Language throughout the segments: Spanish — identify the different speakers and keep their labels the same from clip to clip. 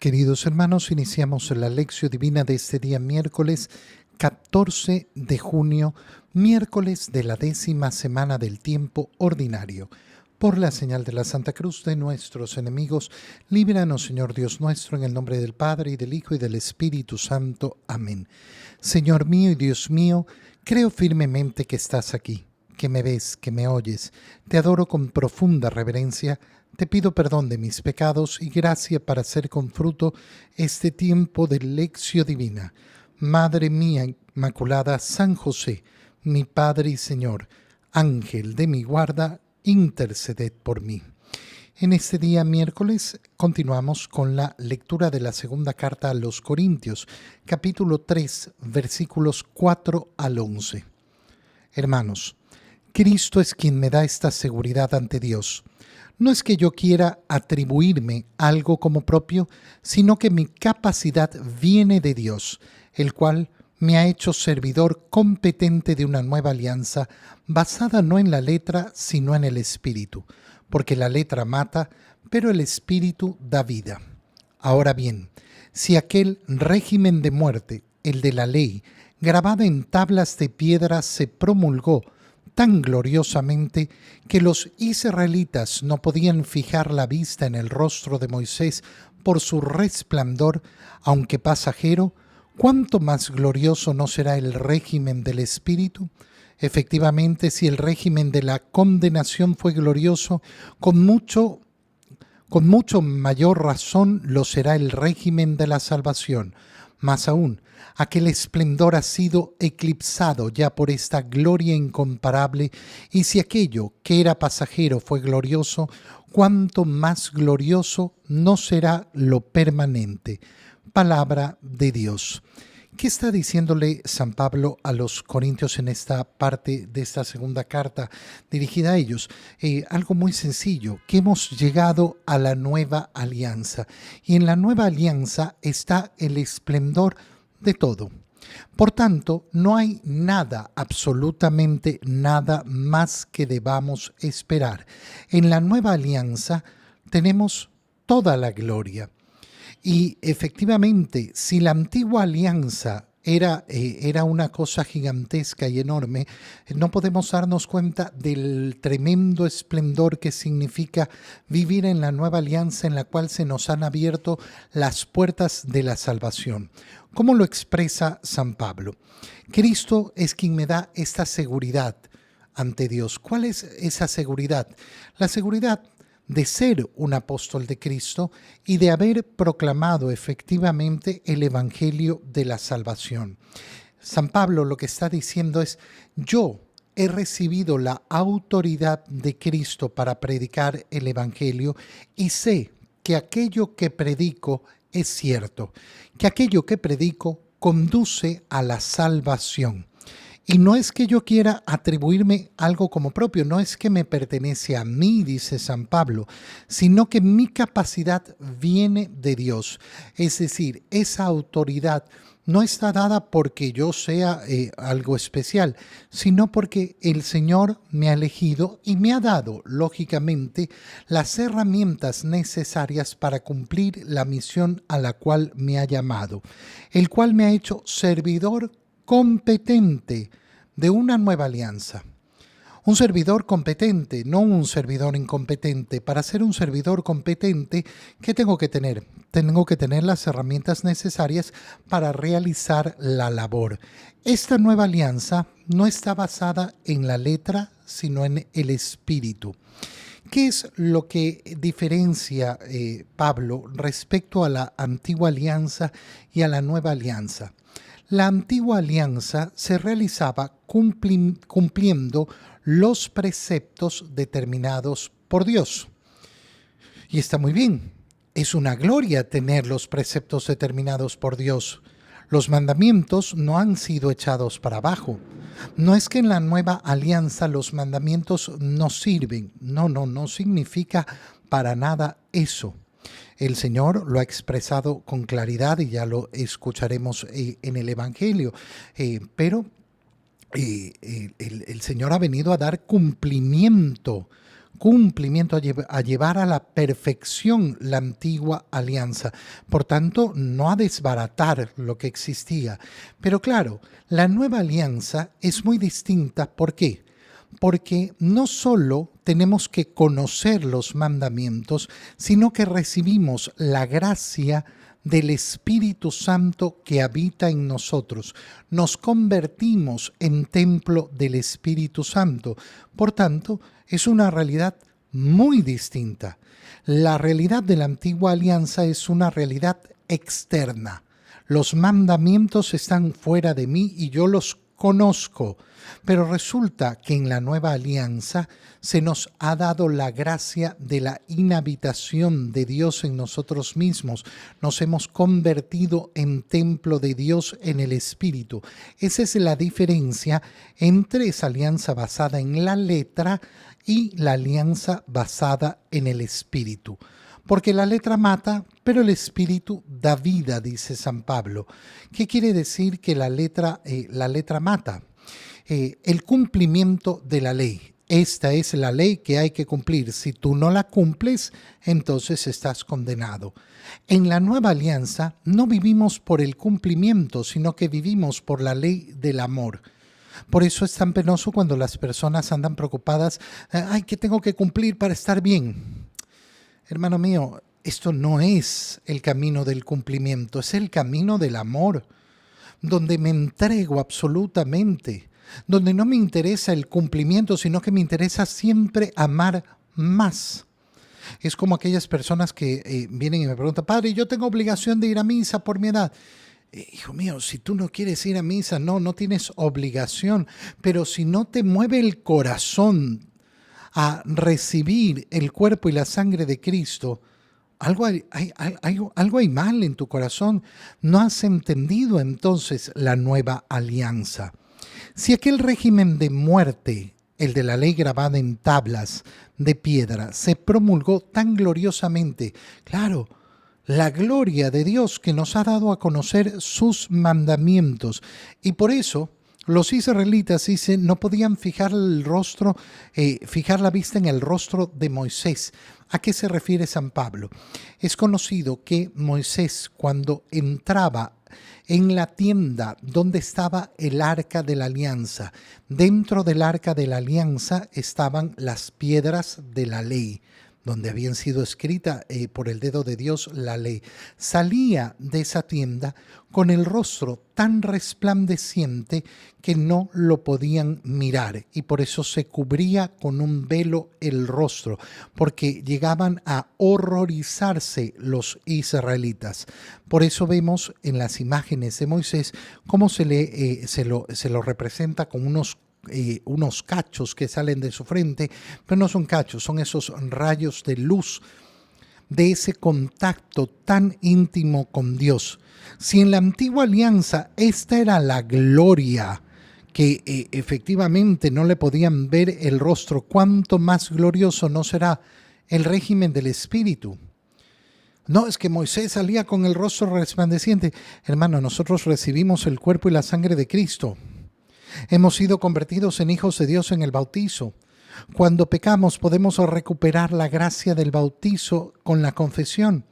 Speaker 1: Queridos hermanos, iniciamos la lección divina de este día miércoles 14 de junio, miércoles de la 10ª semana del tiempo ordinario. Por la señal de la Santa Cruz de nuestros enemigos, líbranos, Señor Dios nuestro, en el nombre del Padre, y del Hijo, y del Espíritu Santo. Amén. Señor mío y Dios mío, creo firmemente que estás aquí, que me ves, que me oyes. Te adoro con profunda reverencia. Te pido perdón de mis pecados y gracia para hacer con fruto este tiempo de lección divina. Madre mía Inmaculada, San José, mi Padre y Señor, Ángel de mi guarda, interceded por mí. En este día miércoles continuamos con la lectura de la segunda carta a los Corintios, capítulo 3, versículos 4 al 11. Hermanos, Cristo es quien me da esta seguridad ante Dios. No es que yo quiera atribuirme algo como propio, sino que mi capacidad viene de Dios, el cual me ha hecho servidor competente de una nueva alianza, basada no en la letra, sino en el Espíritu, porque la letra mata, pero el Espíritu da vida. Ahora bien, si aquel régimen de muerte, el de la ley, grabado en tablas de piedra, se promulgó tan gloriosamente que los israelitas no podían fijar la vista en el rostro de Moisés por su resplandor, aunque pasajero, ¿cuánto más glorioso no será el régimen del Espíritu? Efectivamente, si el régimen de la condenación fue glorioso, con mucho mayor razón lo será el régimen de la salvación. Más aún, aquel esplendor ha sido eclipsado ya por esta gloria incomparable, y si aquello que era pasajero fue glorioso, cuánto más glorioso no será lo permanente. Palabra de Dios. ¿Qué está diciéndole San Pablo a los Corintios en esta parte de esta segunda carta dirigida a ellos? Algo muy sencillo, que hemos llegado a la nueva alianza, y en la nueva alianza está el esplendor de todo. Por tanto, no hay nada, absolutamente nada más que debamos esperar. En la nueva alianza tenemos toda la gloria. Y efectivamente, si la antigua alianza era una cosa gigantesca y enorme, no podemos darnos cuenta del tremendo esplendor que significa vivir en la nueva alianza, en la cual se nos han abierto las puertas de la salvación. ¿Cómo lo expresa San Pablo? Cristo es quien me da esta seguridad ante Dios. ¿Cuál es esa seguridad? La seguridad de ser un apóstol de Cristo y de haber proclamado efectivamente el Evangelio de la salvación. San Pablo lo que está diciendo es: yo he recibido la autoridad de Cristo para predicar el Evangelio y sé que aquello que predico es cierto, que aquello que predico conduce a la salvación. Y no es que yo quiera atribuirme algo como propio, no es que me pertenece a mí, dice San Pablo, sino que mi capacidad viene de Dios. Es decir, esa autoridad no está dada porque yo sea algo especial, sino porque el Señor me ha elegido y me ha dado, lógicamente, las herramientas necesarias para cumplir la misión a la cual me ha llamado, el cual me ha hecho servidor competente de una nueva alianza. Un servidor competente, no un servidor incompetente. Para ser un servidor competente, ¿qué tengo que tener? Tengo que tener las herramientas necesarias para realizar la labor. Esta nueva alianza no está basada en la letra, sino en el espíritu. ¿Qué es lo que diferencia Pablo respecto a la antigua alianza y a la nueva alianza? La antigua alianza se realizaba cumpliendo los preceptos determinados por Dios. Y está muy bien, es una gloria tener los preceptos determinados por Dios. Los mandamientos no han sido echados para abajo. No es que en la nueva alianza los mandamientos no sirven. No significa para nada eso. El Señor lo ha expresado con claridad y ya lo escucharemos en el Evangelio, pero el Señor ha venido a dar cumplimiento cumplimiento, a llevar a la perfección la antigua alianza. Por tanto, no a desbaratar lo que existía. Pero claro, la nueva alianza es muy distinta. ¿Por qué? Porque no solo tenemos que conocer los mandamientos, sino que recibimos la gracia del Espíritu Santo que habita en nosotros. Nos convertimos en templo del Espíritu Santo. Por tanto, es una realidad muy distinta. La realidad de la antigua alianza es una realidad externa. Los mandamientos están fuera de mí y yo los conozco, pero resulta que en la nueva alianza se nos ha dado la gracia de la inhabitación de Dios en nosotros mismos. Nos hemos convertido en templo de Dios en el Espíritu. Esa es la diferencia entre esa alianza basada en la letra y la alianza basada en el Espíritu. Porque la letra mata, pero el Espíritu da vida, dice San Pablo. ¿Qué quiere decir que la letra mata? El cumplimiento de la ley. Esta es la ley que hay que cumplir. Si tú no la cumples, entonces estás condenado. En la nueva alianza no vivimos por el cumplimiento, sino que vivimos por la ley del amor. Por eso es tan penoso cuando las personas andan preocupadas. Ay, ¿qué tengo que cumplir para estar bien? Hermano mío, esto no es el camino del cumplimiento, es el camino del amor, donde me entrego absolutamente, donde no me interesa el cumplimiento, sino que me interesa siempre amar más. Es como aquellas personas que vienen y me preguntan, padre, yo tengo obligación de ir a misa por mi edad. Hijo mío, si tú no quieres ir a misa, no tienes obligación, pero si no te mueve el corazón a recibir el cuerpo y la sangre de Cristo, algo hay mal en tu corazón. No has entendido entonces la nueva alianza. Si aquel régimen de muerte, el de la ley grabada en tablas de piedra, se promulgó tan gloriosamente, claro, la gloria de Dios que nos ha dado a conocer sus mandamientos, y por eso los israelitas, no podían fijar la vista en el rostro de Moisés. ¿A qué se refiere San Pablo? Es conocido que Moisés, cuando entraba en la tienda donde estaba el arca de la alianza, dentro del arca de la alianza estaban las piedras de la ley, donde habían sido escrita por el dedo de Dios la ley. Salía de esa tienda con el rostro tan resplandeciente que no lo podían mirar, y por eso se cubría con un velo el rostro, porque llegaban a horrorizarse los israelitas. Por eso vemos en las imágenes de Moisés cómo se lo representa con unos cachos que salen de su frente, pero no son cachos, son esos rayos de luz de ese contacto tan íntimo con Dios. Si en la antigua alianza esta era la gloria que efectivamente no le podían ver el rostro, ¿cuánto más glorioso no será el régimen del Espíritu? No, es que Moisés salía con el rostro resplandeciente. Hermano, nosotros recibimos el cuerpo y la sangre de Cristo. Hemos sido convertidos en hijos de Dios en el bautizo. Cuando pecamos podemos recuperar la gracia del bautizo con la confesión.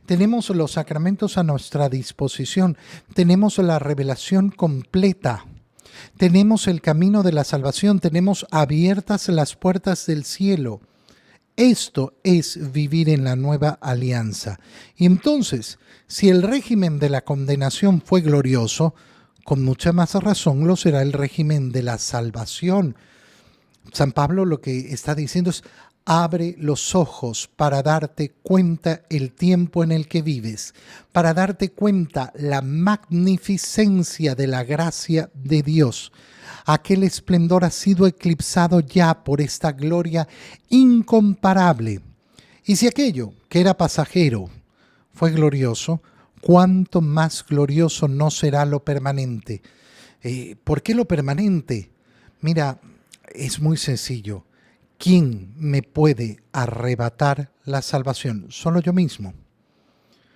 Speaker 1: Tenemos los sacramentos a nuestra disposición. Tenemos la revelación completa. Tenemos el camino de la salvación. Tenemos abiertas las puertas del cielo. Esto es vivir en la nueva alianza. Y entonces, si el régimen de la condenación fue glorioso, con mucha más razón lo será el régimen de la salvación. San Pablo lo que está diciendo es: abre los ojos para darte cuenta el tiempo en el que vives, para darte cuenta la magnificencia de la gracia de Dios. Aquel esplendor ha sido eclipsado ya por esta gloria incomparable. Y si aquello que era pasajero fue glorioso, ¿cuánto más glorioso no será lo permanente? ¿Por qué lo permanente? Mira, es muy sencillo. ¿Quién me puede arrebatar la salvación? Solo yo mismo.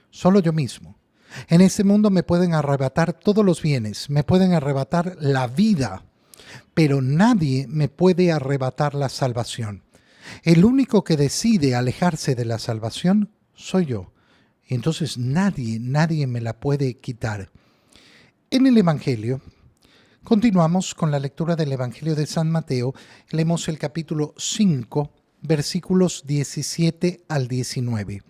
Speaker 1: Solo yo mismo. En este mundo me pueden arrebatar todos los bienes, me pueden arrebatar la vida, pero nadie me puede arrebatar la salvación. El único que decide alejarse de la salvación soy yo. Entonces nadie me la puede quitar. En el Evangelio, continuamos con la lectura del Evangelio de San Mateo. Leemos el capítulo 5, versículos 17 al 19.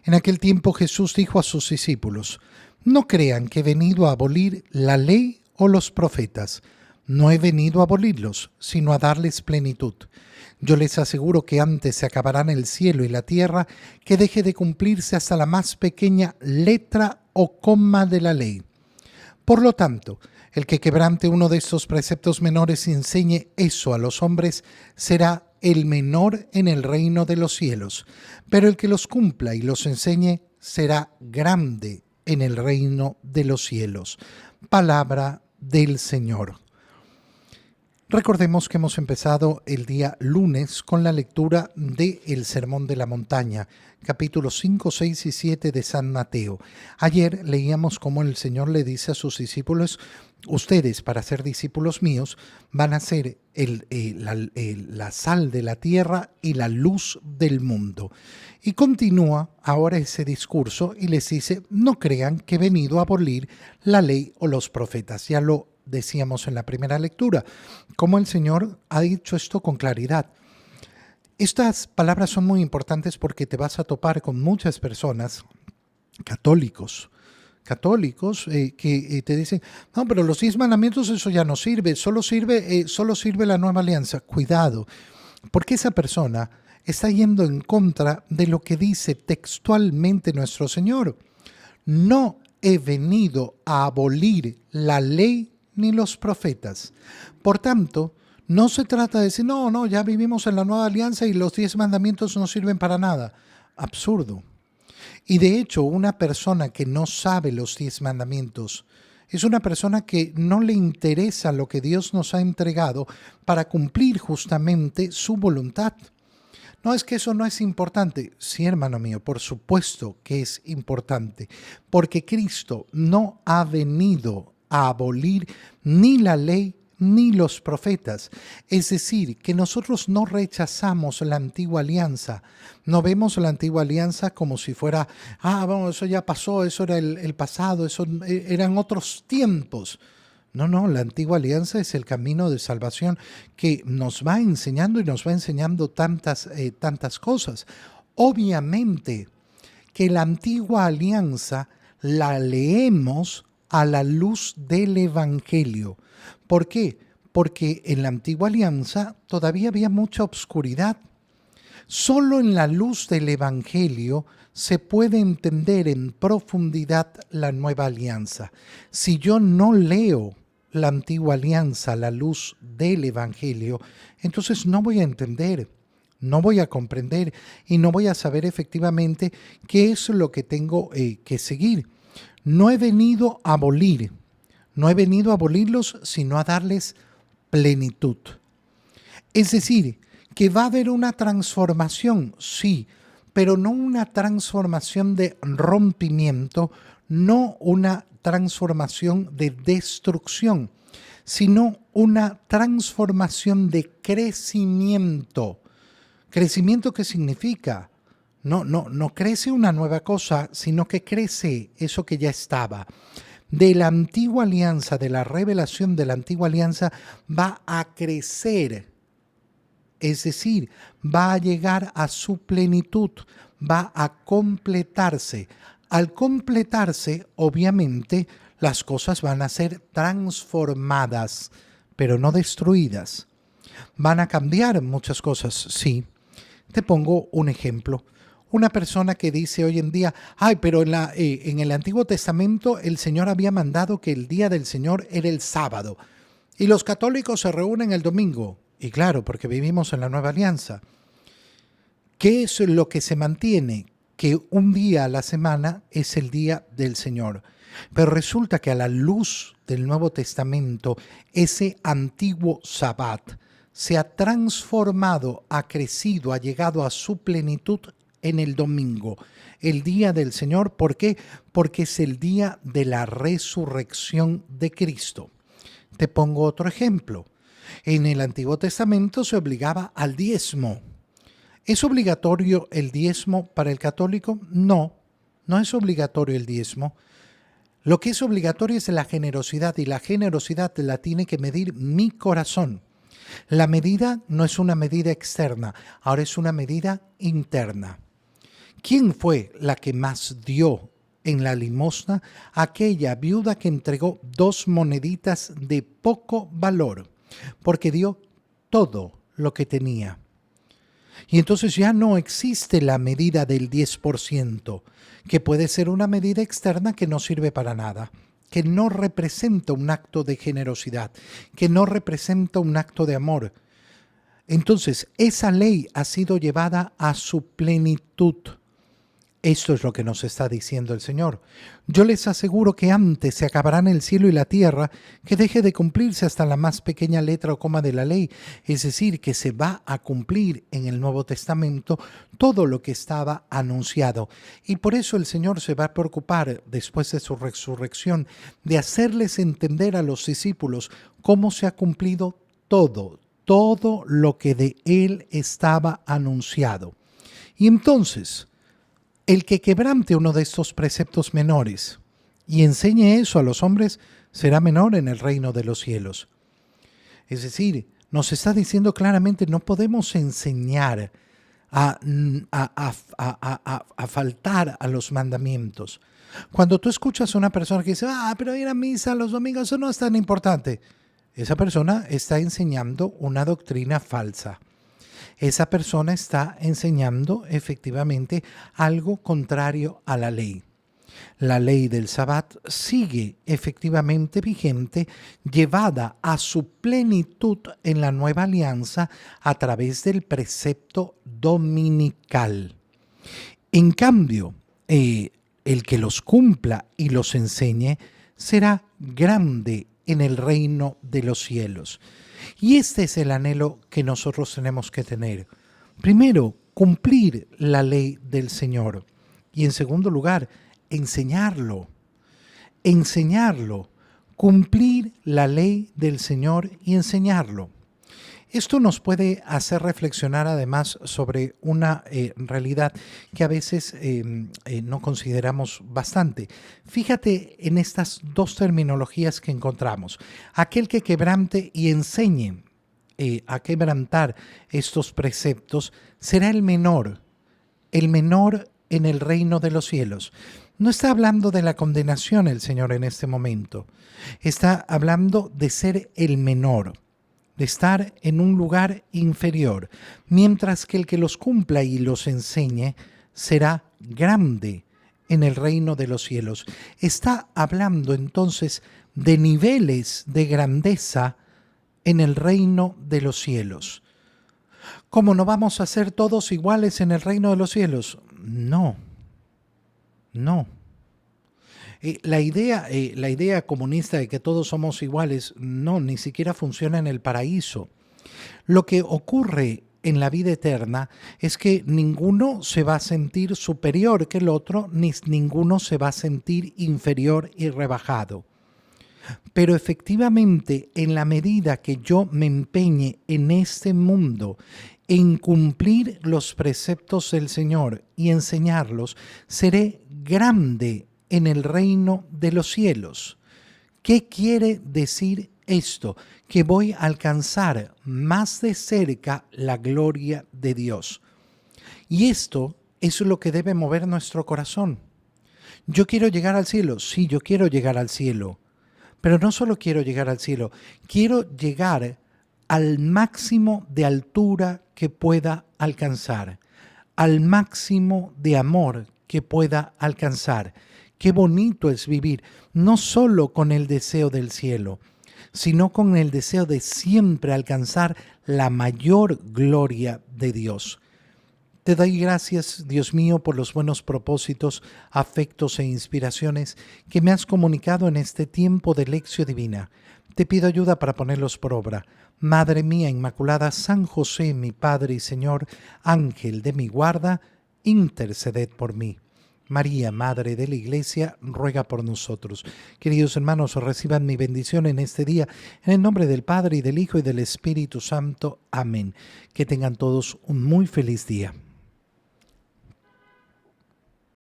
Speaker 1: En aquel tiempo Jesús dijo a sus discípulos: no crean que he venido a abolir la ley o los profetas. No he venido a abolirlos, sino a darles plenitud. Yo les aseguro que antes se acabarán el cielo y la tierra que deje de cumplirse hasta la más pequeña letra o coma de la ley. Por lo tanto, el que quebrante uno de estos preceptos menores y enseñe eso a los hombres será el menor en el reino de los cielos, pero el que los cumpla y los enseñe será grande en el reino de los cielos. Palabra del Señor. Recordemos que hemos empezado el día lunes con la lectura del Sermón de la Montaña, capítulos 5, 6 y 7 de San Mateo. Ayer leíamos cómo el Señor le dice a sus discípulos: ustedes, para ser discípulos míos, van a ser la sal de la tierra y la luz del mundo. Y continúa ahora ese discurso y les dice: no crean que he venido a abolir la ley o los profetas. Ya lo decíamos en la primera lectura, cómo el Señor ha dicho esto con claridad. Estas palabras son muy importantes porque te vas a topar con muchas personas, católicos que te dicen: no, pero los 10 mandamientos, eso ya no sirve, solo sirve la nueva alianza. Cuidado, porque esa persona está yendo en contra de lo que dice textualmente nuestro Señor. No he venido a abolir la ley ni los profetas. Por tanto, no se trata de decir: no, ya vivimos en la nueva alianza y los 10 mandamientos no sirven para nada. Absurdo. Y de hecho, una persona que no sabe los 10 mandamientos es una persona que no le interesa lo que Dios nos ha entregado para cumplir justamente su voluntad. No, es que eso no es importante. Sí, hermano mío, por supuesto que es importante, porque Cristo no ha venido a abolir ni la ley ni los profetas. Es decir, que nosotros no rechazamos la antigua alianza, no vemos la antigua alianza como si fuera: bueno, eso ya pasó, eso era el pasado, eso eran otros tiempos. No, la antigua alianza es el camino de salvación que nos va enseñando y nos va enseñando tantas cosas. Obviamente que la antigua alianza la leemos a la luz del Evangelio. ¿Por qué? Porque en la antigua alianza todavía había mucha obscuridad. Solo en la luz del Evangelio se puede entender en profundidad la nueva alianza. Si yo no leo la antigua alianza a la luz del Evangelio, entonces no voy a entender, no voy a comprender y no voy a saber efectivamente qué es lo que tengo que seguir. No he venido a abolir, no he venido a abolirlos, sino a darles plenitud. Es decir, que va a haber una transformación, sí, pero no una transformación de rompimiento, no una transformación de destrucción, sino una transformación de crecimiento. ¿Crecimiento qué significa? No crece una nueva cosa, sino que crece eso que ya estaba. De la antigua alianza, de la revelación de la antigua alianza, va a crecer. Es decir, va a llegar a su plenitud, va a completarse. Al completarse, obviamente, las cosas van a ser transformadas, pero no destruidas. Van a cambiar muchas cosas, sí. Te pongo un ejemplo. Una persona que dice hoy en día: pero en el Antiguo Testamento el Señor había mandado que el día del Señor era el sábado y los católicos se reúnen el domingo. Y claro, porque vivimos en la Nueva Alianza. ¿Qué es lo que se mantiene? Que un día a la semana es el día del Señor. Pero resulta que a la luz del Nuevo Testamento, ese antiguo Sabbat se ha transformado, ha crecido, ha llegado a su plenitud en el domingo, el día del Señor. ¿Por qué? Porque es el día de la resurrección de Cristo. Te pongo otro ejemplo. En el Antiguo Testamento se obligaba al diezmo. ¿Es obligatorio el diezmo para el católico? No, no es obligatorio el diezmo. Lo que es obligatorio es la generosidad, y la generosidad la tiene que medir mi corazón. La medida no es una medida externa, ahora es una medida interna. ¿Quién fue la que más dio en la limosna? Aquella viuda que entregó 2 moneditas de poco valor, porque dio todo lo que tenía. Y entonces ya no existe la medida del 10%, que puede ser una medida externa que no sirve para nada, que no representa un acto de generosidad, que no representa un acto de amor. Entonces, esa ley ha sido llevada a su plenitud. Esto es lo que nos está diciendo el Señor. Yo les aseguro que antes se acabarán el cielo y la tierra que deje de cumplirse hasta la más pequeña letra o coma de la ley. Es decir, que se va a cumplir en el Nuevo Testamento todo lo que estaba anunciado. Y por eso el Señor se va a preocupar, después de su resurrección, de hacerles entender a los discípulos cómo se ha cumplido todo lo que de Él estaba anunciado. Y entonces, el que quebrante uno de estos preceptos menores y enseñe eso a los hombres será menor en el reino de los cielos. Es decir, nos está diciendo claramente, no podemos enseñar a faltar a los mandamientos. Cuando tú escuchas a una persona que dice, pero ir a misa los domingos, eso no es tan importante. Esa persona está enseñando una doctrina falsa. Esa persona está enseñando efectivamente algo contrario a la ley. La ley del Sabbat sigue efectivamente vigente, llevada a su plenitud en la nueva alianza a través del precepto dominical. En cambio, el que los cumpla y los enseñe será grande en el reino de los cielos. Y este es el anhelo que nosotros tenemos que tener. Primero, cumplir la ley del Señor. Y en segundo lugar, enseñarlo. Cumplir la ley del Señor y enseñarlo. Esto nos puede hacer reflexionar además sobre una realidad que a veces no consideramos bastante. Fíjate en estas 2 terminologías que encontramos. Aquel que quebrante y enseñe a quebrantar estos preceptos será el menor en el reino de los cielos. No está hablando de la condenación el Señor en este momento. Está hablando de ser el menor, de estar en un lugar inferior, mientras que el que los cumpla y los enseñe será grande en el reino de los cielos. Está hablando entonces de niveles de grandeza en el reino de los cielos. ¿Cómo no vamos a ser todos iguales en el reino de los cielos? No. La idea comunista de que todos somos iguales, no, ni siquiera funciona en el paraíso. Lo que ocurre en la vida eterna es que ninguno se va a sentir superior que el otro, ni ninguno se va a sentir inferior y rebajado. Pero efectivamente, en la medida que yo me empeñe en este mundo en cumplir los preceptos del Señor y enseñarlos, seré grande en el reino de los cielos. ¿Qué quiere decir esto? Que voy a alcanzar más de cerca la gloria de Dios. Y esto es lo que debe mover nuestro corazón. Yo quiero llegar al cielo. Sí, yo quiero llegar al cielo. Pero no solo quiero llegar al cielo, quiero llegar al máximo de altura que pueda alcanzar, al máximo de amor que pueda alcanzar. Qué bonito es vivir, no solo con el deseo del cielo, sino con el deseo de siempre alcanzar la mayor gloria de Dios. Te doy gracias, Dios mío, por los buenos propósitos, afectos e inspiraciones que me has comunicado en este tiempo de lección divina. Te pido ayuda para ponerlos por obra. Madre mía Inmaculada, San José, mi Padre y Señor, Ángel de mi guarda, interceded por mí. María, Madre de la Iglesia, ruega por nosotros. Queridos hermanos, reciban mi bendición en este día, en el nombre del Padre, y del Hijo, y del Espíritu Santo. Amén. Que tengan todos un muy feliz día.